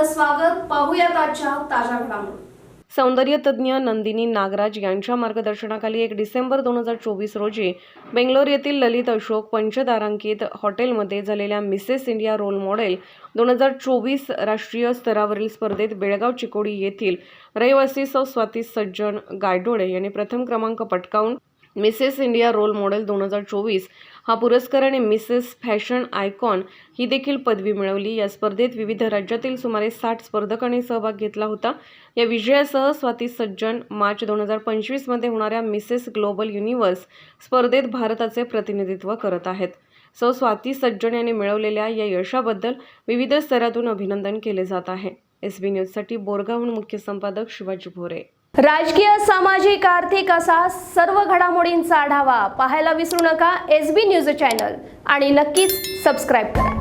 स्वागत. पाहूयात आजच्या ताज्या घडामोडी. सौंदर्य तज्ञ नंदिनी नागराज यांच्या मार्गदर्शनाखाली 1 डिसेंबर 2024 रोजी बेंगलोर येथील ललित अशोक पंचतारांकित हॉटेलमध्ये झालेल्या मिसेस इंडिया रोल मॉडेल 2024 राष्ट्रीय स्तरावरील स्पर्धेत बेळगाव चिकोडी येथील रहिवासी सौ स्वाती सज्जन गायडोळे यांनी प्रथम क्रमांक पटकावून मिसेस इंडिया रोल मॉडेल 2024 हा पुरस्कार आणि मिसेस फॅशन आयकॉन ही देखील पदवी मिळवली. या स्पर्धेत विविध राज्यातील सुमारे 60 स्पर्धकांनी सहभाग घेतला होता. या विजयासह स्वाती सज्जन मार्च 2025 मध्ये होणाऱ्या मिसेस ग्लोबल युनिव्हर्स स्पर्धेत भारताचे प्रतिनिधित्व करत आहेत. सौ स्वाती सज्जन यांनी मिळवलेल्या या यशाबद्दल विविध स्तरातून अभिनंदन केले जात आहे. SB न्यूजसाठी बोरगावहून मुख्य संपादक शिवाजी भोरे. राजकीय, सामाजिक, आर्थिक असा सर्व घडामोडींचा आढावा पाहायला विसरू नका SB न्यूज चॅनल आणि नक्कीच सबस्क्राईब करा.